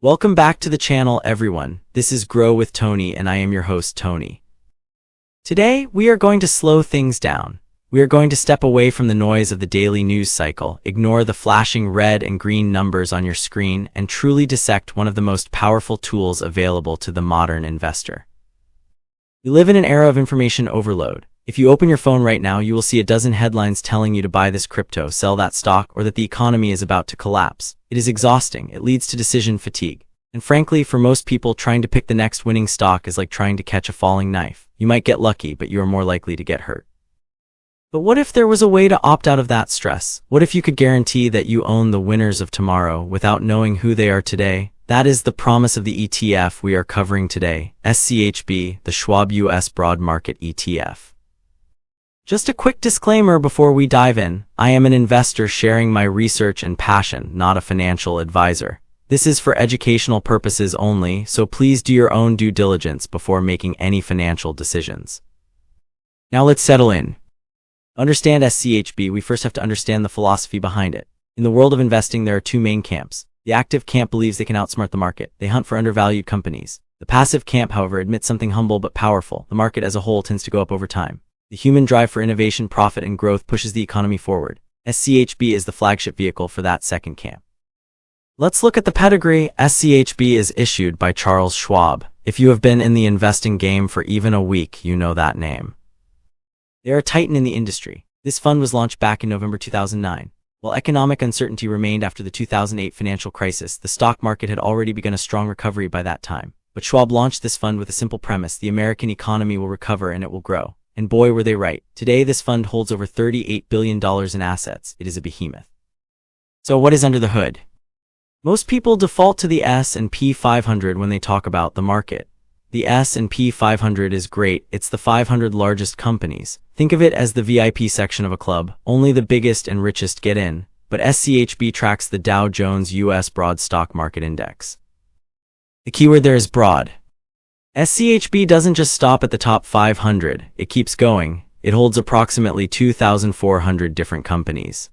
Welcome back to the channel, everyone. This is Grow with Tony, and I am your host, Tony. Today, we are going to slow things down. We are going to step away from the noise of the daily news cycle, ignore the flashing red and green numbers on your screen, and truly dissect one of the most powerful tools available to the modern investor. We live in an era of information overload. If you open your phone right now, you will see a dozen headlines telling you to buy this crypto, sell that stock, or that the economy is about to collapse. It is exhausting. It leads to decision fatigue. And frankly, for most people, trying to pick the next winning stock is like trying to catch a falling knife. You might get lucky, but you are more likely to get hurt. But what if there was a way to opt out of that stress? What if you could guarantee that you own the winners of tomorrow without knowing who they are today? That is the promise of the ETF we are covering today, SCHB, the Schwab U.S. Broad Market ETF. Just a quick disclaimer before we dive in. I am an investor sharing my research and passion, not a financial advisor. This is for educational purposes only, so please do your own due diligence before making any financial decisions. Now let's settle in. To understand SCHB, we first have to understand the philosophy behind it. In the world of investing, there are two main camps. The active camp believes they can outsmart the market. They hunt for undervalued companies. The passive camp, however, admits something humble but powerful. The market as a whole tends to go up over time. The human drive for innovation, profit, and growth pushes the economy forward. SCHB is the flagship vehicle for that second camp. Let's look at the pedigree. SCHB is issued by Charles Schwab. If you have been in the investing game for even a week, you know that name. They are a titan in the industry. This fund was launched back in November 2009. While economic uncertainty remained after the 2008 financial crisis, the stock market had already begun a strong recovery by that time. But Schwab launched this fund with a simple premise: the American economy will recover and it will grow. And boy, were they right. Today, this fund holds over $38 billion in assets. It is a behemoth. So what is under the hood? Most people default to the S&P 500 when they talk about the market. The S&P 500 is great. It's the 500 largest companies. Think of it as the VIP section of a club. Only the biggest and richest get in. But SCHB tracks the Dow Jones U.S. Broad Stock Market Index. The keyword there is broad. SCHB doesn't just stop at the top 500, it keeps going. It holds approximately 2,400 different companies.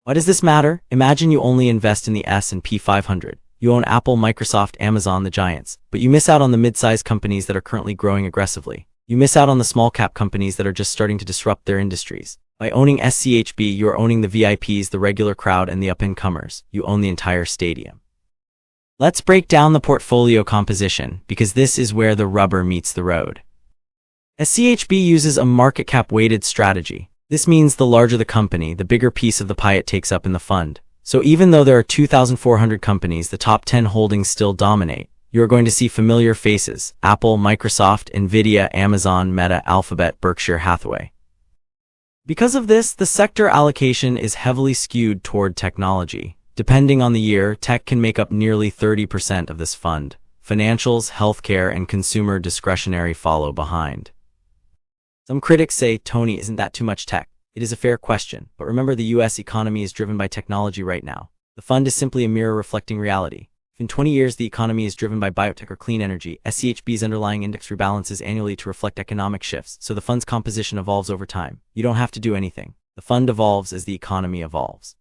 Why does this matter? Imagine you only invest in the S&P 500. You own Apple, Microsoft, Amazon, the giants, but you miss out on the mid-sized companies that are currently growing aggressively. You miss out on the small-cap companies that are just starting to disrupt their industries. By owning SCHB, you are owning the VIPs, the regular crowd, and the up-and-comers. You own the entire stadium. Let's break down the portfolio composition, because this is where the rubber meets the road. SCHB uses a market cap weighted strategy. This means the larger the company, the bigger piece of the pie it takes up in the fund. So even though there are 2,400 companies, the top 10 holdings still dominate. You are going to see familiar faces: Apple, Microsoft, Nvidia, Amazon, Meta, Alphabet, Berkshire Hathaway. Because of this, the sector allocation is heavily skewed toward technology. Depending on the year, tech can make up nearly 30% of this fund. Financials, healthcare, and consumer discretionary follow behind. Some critics say, "Tony, isn't that too much tech?" It is a fair question, but remember, the US economy is driven by technology right now. The fund is simply a mirror reflecting reality. If in 20 years the economy is driven by biotech or clean energy, SCHB's underlying index rebalances annually to reflect economic shifts, so the fund's composition evolves over time. You don't have to do anything. The fund evolves as the economy evolves.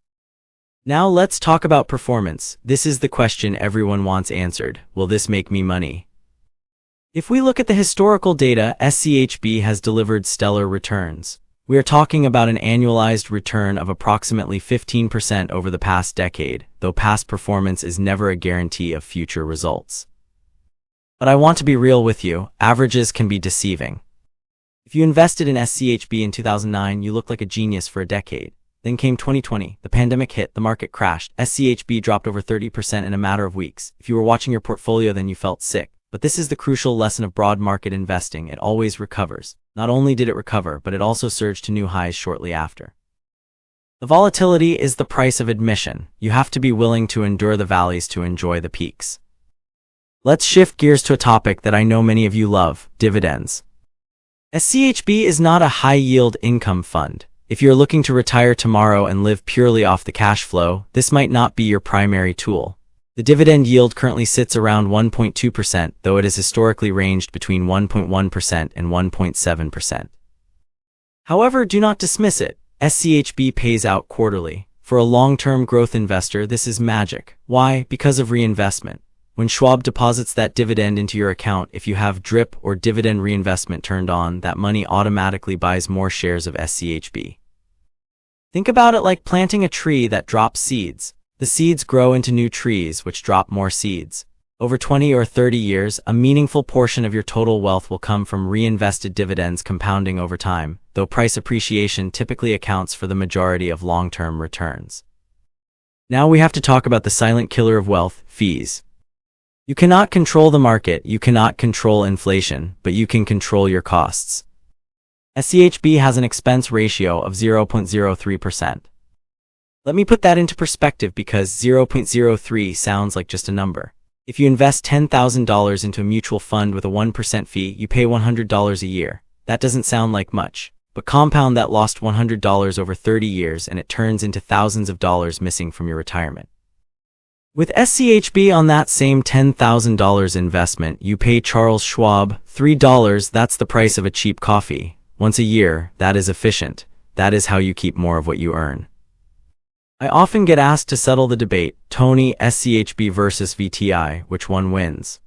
Now let's talk about performance. This is the question everyone wants answered. Will this make me money? If we look at the historical data, SCHB has delivered stellar returns. We are talking about an annualized return of approximately 15% over the past decade, though past performance is never a guarantee of future results. But I want to be real with you, averages can be deceiving. If you invested in SCHB in 2009, you looked like a genius for a decade. Then came 2020, the pandemic hit, the market crashed, SCHB dropped over 30% in a matter of weeks. If you were watching your portfolio then, you felt sick. But this is the crucial lesson of broad market investing: it always recovers. Not only did it recover, but it also surged to new highs shortly after. The volatility is the price of admission. You have to be willing to endure the valleys to enjoy the peaks. Let's shift gears to a topic that I know many of you love: dividends. SCHB is not a high-yield income fund. If you're looking to retire tomorrow and live purely off the cash flow, this might not be your primary tool. The dividend yield currently sits around 1.2%, though it has historically ranged between 1.1% and 1.7%. However, do not dismiss it. SCHB pays out quarterly. For a long-term growth investor, this is magic. Why? Because of reinvestment. When Schwab deposits that dividend into your account, if you have DRIP or dividend reinvestment turned on, that money automatically buys more shares of SCHB. Think about it like planting a tree that drops seeds. The seeds grow into new trees, which drop more seeds. Over 20 or 30 years, a meaningful portion of your total wealth will come from reinvested dividends compounding over time, though price appreciation typically accounts for the majority of long-term returns. Now we have to talk about the silent killer of wealth, fees. You cannot control the market, you cannot control inflation, but you can control your costs. SCHB has an expense ratio of 0.03%. Let me put that into perspective because 0.03 sounds like just a number. If you invest $10,000 into a mutual fund with a 1% fee, you pay $100 a year. That doesn't sound like much, but compound that lost $100 over 30 years and it turns into thousands of dollars missing from your retirement. With SCHB on that same $10,000 investment, you pay Charles Schwab $3. That's the price of a cheap coffee. Once a year, that is efficient. That is how you keep more of what you earn. I often get asked to settle the debate, Tony, SCHB versus VTI, which one wins?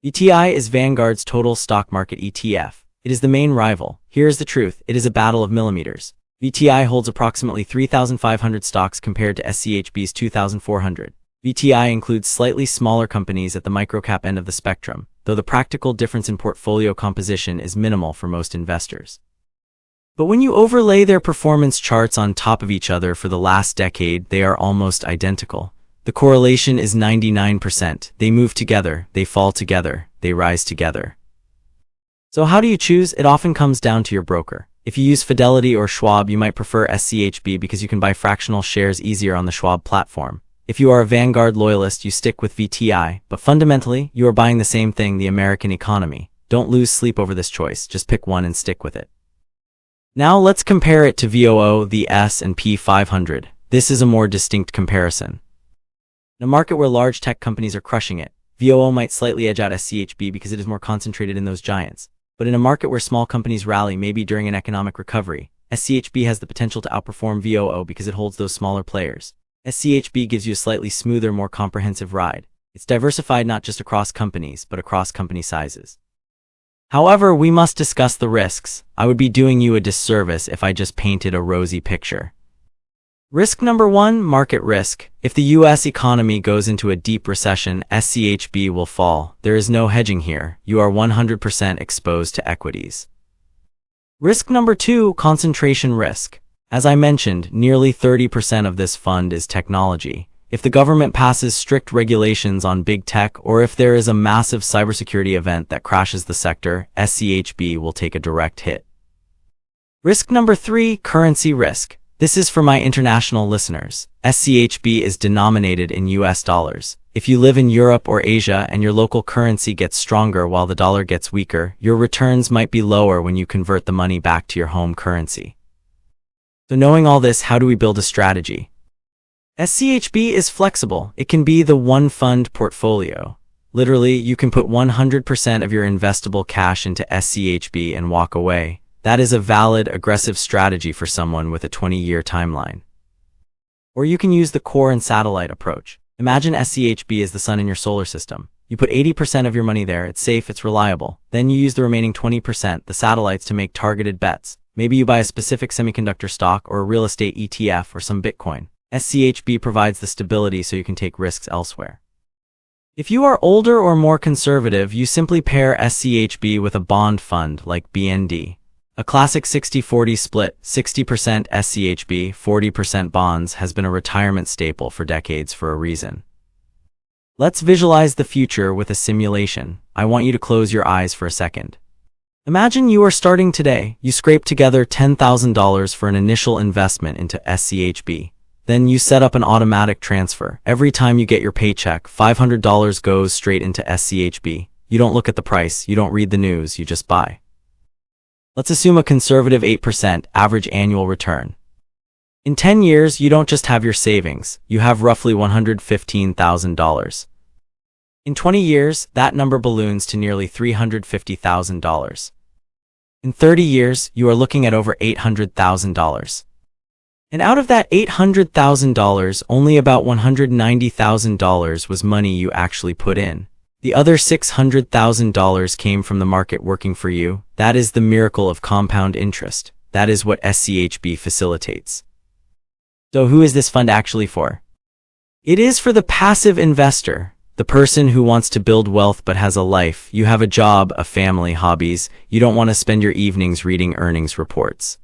VTI is Vanguard's total stock market ETF. It is the main rival. Here's the truth, it is a battle of millimeters. VTI holds approximately 3,500 stocks compared to SCHB's 2,400. VTI includes slightly smaller companies at the microcap end of the spectrum, though the practical difference in portfolio composition is minimal for most investors. But when you overlay their performance charts on top of each other for the last decade, they are almost identical. The correlation is 99%. They move together, they fall together, they rise together. So how do you choose? It often comes down to your broker. If you use Fidelity or Schwab, you might prefer SCHB because you can buy fractional shares easier on the Schwab platform. If you are a Vanguard loyalist, you stick with VTI, but fundamentally, you are buying the same thing, the American economy. Don't lose sleep over this choice, just pick one and stick with it. Now let's compare it to VOO, the S&P 500. This is a more distinct comparison. In a market where large tech companies are crushing it, VOO might slightly edge out SCHB because it is more concentrated in those giants. But in a market where small companies rally, maybe during an economic recovery, SCHB has the potential to outperform VOO because it holds those smaller players. SCHB gives you a slightly smoother, more comprehensive ride. It's diversified not just across companies, but across company sizes. However, we must discuss the risks. I would be doing you a disservice if I just painted a rosy picture. Risk number 1, market risk. If the U.S. economy goes into a deep recession, SCHB will fall. There is no hedging here. You are 100% exposed to equities. Risk number 2, concentration risk. As I mentioned, nearly 30% of this fund is technology. If the government passes strict regulations on big tech, or if there is a massive cybersecurity event that crashes the sector, SCHB will take a direct hit. Risk number 3, currency risk. This is for my international listeners. SCHB is denominated in US dollars. If you live in Europe or Asia and your local currency gets stronger while the dollar gets weaker, your returns might be lower when you convert the money back to your home currency. So knowing all this, how do we build a strategy? SCHB is flexible. It can be the one fund portfolio. Literally, you can put 100% of your investable cash into SCHB and walk away. That is a valid, aggressive strategy for someone with a 20-year timeline. Or you can use the core and satellite approach. Imagine SCHB is the sun in your solar system. You put 80% of your money there, it's safe, it's reliable. Then you use the remaining 20%, the satellites, to make targeted bets. Maybe you buy a specific semiconductor stock or a real estate ETF or some Bitcoin. SCHB provides the stability so you can take risks elsewhere. If you are older or more conservative, you simply pair SCHB with a bond fund like BND. A classic 60-40 split, 60% SCHB, 40% bonds, has been a retirement staple for decades for a reason. Let's visualize the future with a simulation. I want you to close your eyes for a second. Imagine you are starting today. You scrape together $10,000 for an initial investment into SCHB. Then you set up an automatic transfer. Every time you get your paycheck, $500 goes straight into SCHB. You don't look at the price, you don't read the news, you just buy. Let's assume a conservative 8% average annual return. In 10 years, you don't just have your savings, you have roughly $115,000. In 20 years, that number balloons to nearly $350,000. In 30 years, you are looking at over $800,000. And out of that $800,000, only about $190,000 was money you actually put in. The other $600,000 came from the market working for you. That is the miracle of compound interest. That is what SCHB facilitates. So who is this fund actually for? It is for the passive investor, the person who wants to build wealth but has a life. You have a job, a family, hobbies. You don't want to spend your evenings reading earnings reports.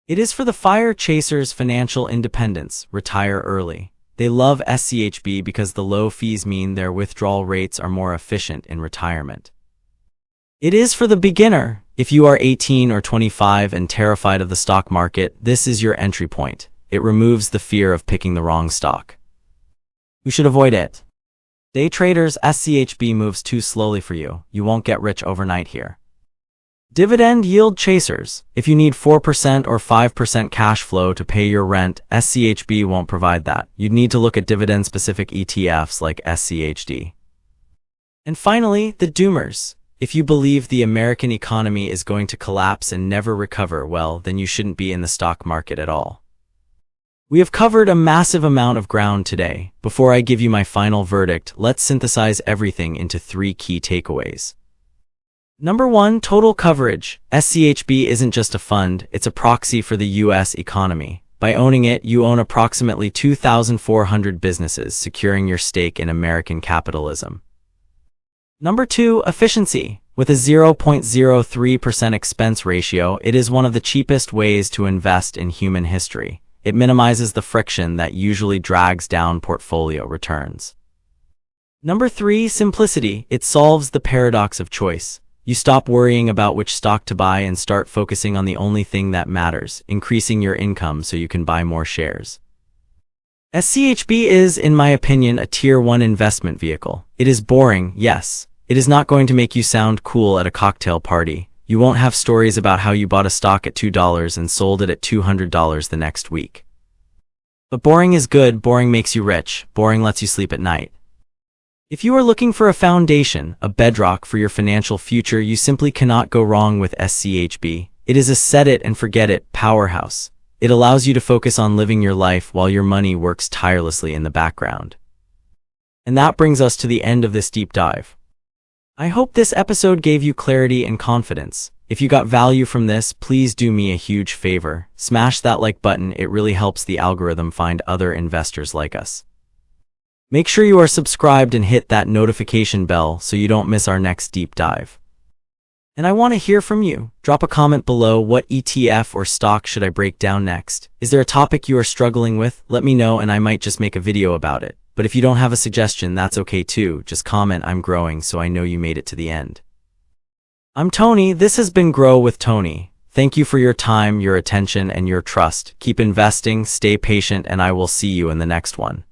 It is for the fire chasers, financial independence, retire early. They love SCHB because the low fees mean their withdrawal rates are more efficient in retirement. It is for the beginner. If you are 18 or 25 and terrified of the stock market, this is your entry point. It removes the fear of picking the wrong stock. You should avoid it. Day traders, SCHB moves too slowly for you. You won't get rich overnight here. Dividend yield chasers. If you need 4% or 5% cash flow to pay your rent, SCHB won't provide that. You'd need to look at dividend-specific ETFs like SCHD. And finally, the doomers. If you believe the American economy is going to collapse and never recover, well, then you shouldn't be in the stock market at all. We have covered a massive amount of ground today. Before I give you my final verdict, let's synthesize everything into 3 key takeaways. Number 1, total coverage. SCHB isn't just a fund, it's a proxy for the U.S. economy. By owning it, you own approximately 2,400 businesses, securing your stake in American capitalism. Number 2, efficiency. With a 0.03% expense ratio, it is one of the cheapest ways to invest in human history. It minimizes the friction that usually drags down portfolio returns. Number 3, simplicity. It solves the paradox of choice. You stop worrying about which stock to buy and start focusing on the only thing that matters, increasing your income so you can buy more shares. SCHB is, in my opinion, a Tier 1 investment vehicle. It is boring, yes. It is not going to make you sound cool at a cocktail party. You won't have stories about how you bought a stock at $2 and sold it at $200 the next week. But boring is good. Boring makes you rich. Boring lets you sleep at night. If you are looking for a foundation, a bedrock for your financial future, you simply cannot go wrong with SCHB. It is a set-it-and-forget-it powerhouse. It allows you to focus on living your life while your money works tirelessly in the background. And that brings us to the end of this deep dive. I hope this episode gave you clarity and confidence. If you got value from this, please do me a huge favor. Smash that like button. It really helps the algorithm find other investors like us. Make sure you are subscribed and hit that notification bell so you don't miss our next deep dive. And I want to hear from you. Drop a comment below. What ETF or stock should I break down next? Is there a topic you are struggling with? Let me know and I might just make a video about it. But if you don't have a suggestion, that's okay too. Just comment I'm growing so I know you made it to the end. I'm Tony. This has been Grow with Tony. Thank you for your time, your attention, and your trust. Keep investing, stay patient, and I will see you in the next one.